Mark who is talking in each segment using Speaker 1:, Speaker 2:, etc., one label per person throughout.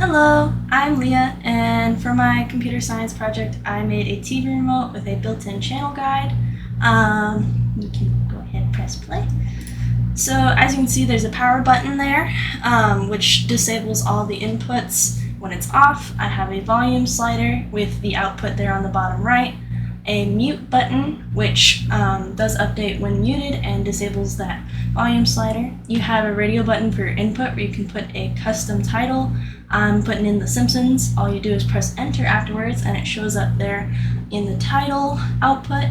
Speaker 1: Hello, I'm Leah, and for my computer science project, I made a TV remote with a built-in channel guide. You can go ahead and press play. So as you can see, there's a power button there, which disables all the inputs when it's off. I have a volume slider with the output there on the bottom right, a mute button, which does update when muted and disables that volume slider. You have a radio button for your input where you can put a custom title. I'm putting in The Simpsons. All you do is press enter afterwards and it shows up there in the title output.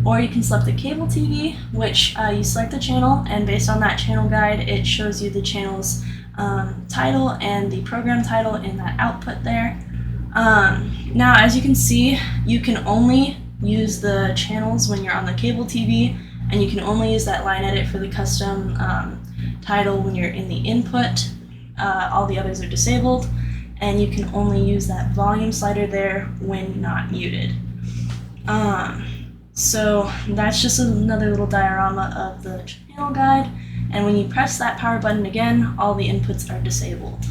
Speaker 1: Or you can select the cable TV, which you select the channel, and based on that channel guide, it shows you the channel's title and the program title in that output there. Now, as you can see, you can only use the channels when you're on the cable TV, and you can only use that line edit for the custom title when you're in the input. All the others are disabled, and you can only use that volume slider there when not muted. So that's just another little diorama of the channel guide, and when you press that power button again, all the inputs are disabled.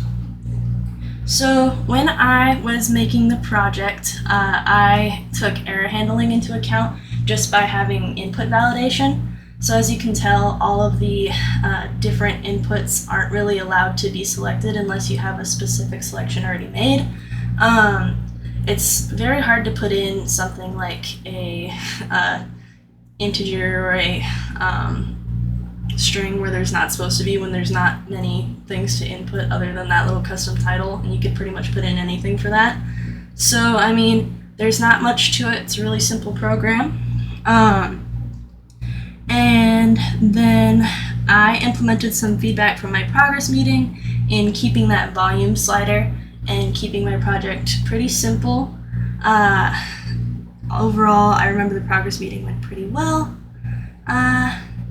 Speaker 1: So when I was making the project, I took error handling into account just by having input validation. So as you can tell, all of the different inputs aren't really allowed to be selected unless you have a specific selection already made. It's very hard to put in something like a integer or a string where there's not supposed to be when there's not many things to input other than that little custom title, and you could pretty much put in anything for that. So, I mean, there's not much to it. It's a really simple program. And then I implemented some feedback from my progress meeting in keeping that volume slider and keeping my project pretty simple. Overall, I remember the progress meeting went pretty well.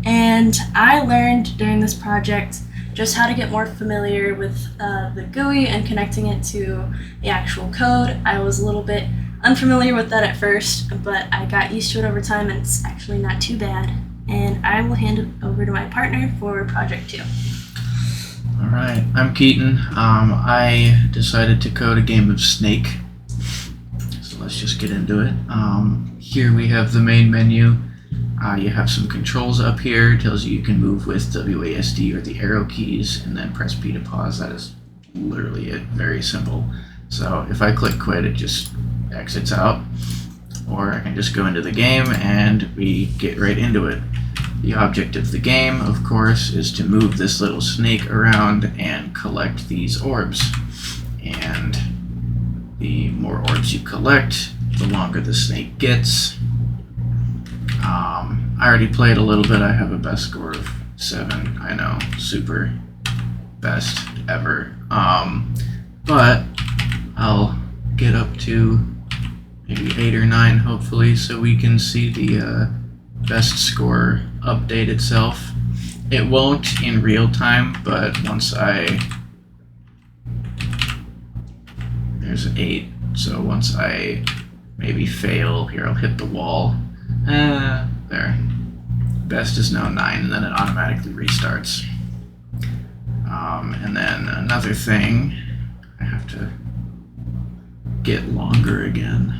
Speaker 1: And I learned during this project just how to get more familiar with the GUI and connecting it to the actual code. I was a little bit unfamiliar with that at first, but I got used to it over time, and it's actually not too bad. And I will hand it over to my partner for project 2.
Speaker 2: All right, I'm Keaton. I decided to code a game of Snake. So let's just get into it. Here we have the main menu. You have some controls up here. It tells you can move with WASD or the arrow keys, and then press P to pause. That is literally it. Very simple. So if I click quit, it just exits out. Or I can just go into the game and we get right into it. The object of the game, of course, is to move this little snake around and collect these orbs. And the more orbs you collect, the longer the snake gets. I already played a little bit. I have a best score of 7. I know, super best ever. But I'll get up to maybe 8 or 9 hopefully, so we can see the best score update itself. It won't in real time, but once there's an 8, so once I maybe fail, here I'll hit the wall. There. Best is now 9, and then it automatically restarts. And then another thing, I have to get longer again.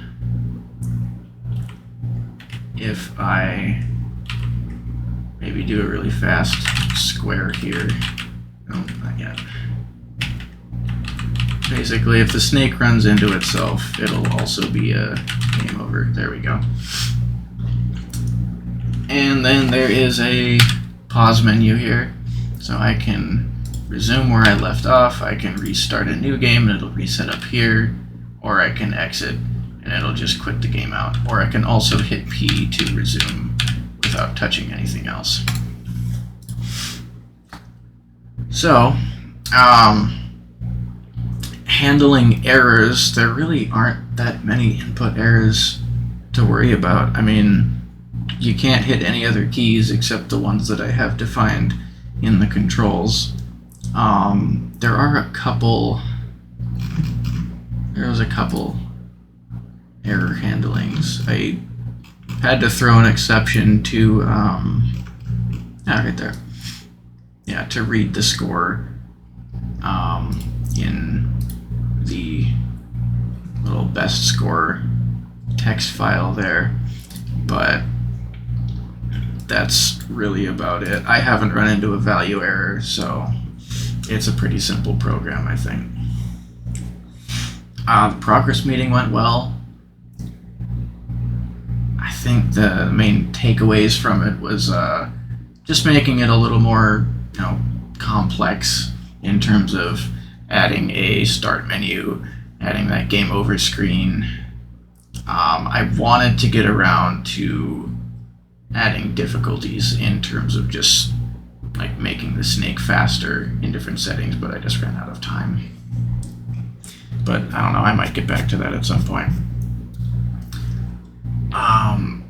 Speaker 2: If I maybe do a really fast square here. No, not yet. Basically, if the snake runs into itself, it'll also be a game over. There we go. And then there is a pause menu here, so I can resume where I left off. I can restart a new game and it'll reset up here, or I can exit and it'll just quit the game out. Or I can also hit P to resume without touching anything else. So, handling errors, there really aren't that many input errors to worry about. I mean, you can't hit any other keys except the ones that I have defined in the controls. There was a couple error handlings. I had to throw an exception to right there. Yeah, to read the score in test score text file there, but that's really about it. I haven't run into a value error, so it's a pretty simple program, I think. The progress meeting went well. I think the main takeaways from it was just making it a little more, complex in terms of adding a start menu, adding that game over screen. I wanted to get around to adding difficulties in terms of just like making the snake faster in different settings, but I just ran out of time. But I don't know, I might get back to that at some point.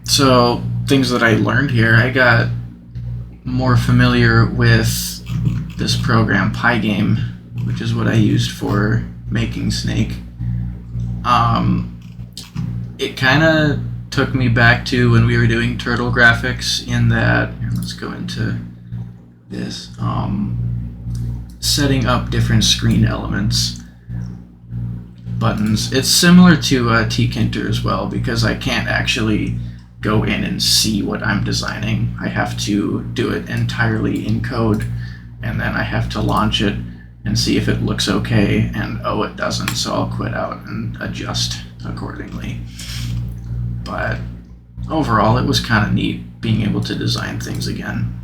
Speaker 2: So things that I learned here, I got more familiar with this program Pygame, which is what I used for making Snake. It kind of took me back to when we were doing turtle graphics in that, here, let's go into this, setting up different screen elements, buttons. It's similar to Tkinter as well, because I can't actually go in and see what I'm designing. I have to do it entirely in code, and then I have to launch it and see if it looks okay, and oh, it doesn't, so I'll quit out and adjust accordingly. But overall, it was kind of neat being able to design things again.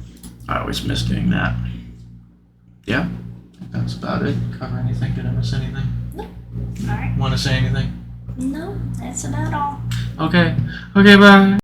Speaker 2: I always miss doing that. Yeah, I think that's about it. Cover anything? Did I miss anything?
Speaker 1: No. All right.
Speaker 2: Want to say anything?
Speaker 1: No, that's about all.
Speaker 2: Okay. Okay, bye.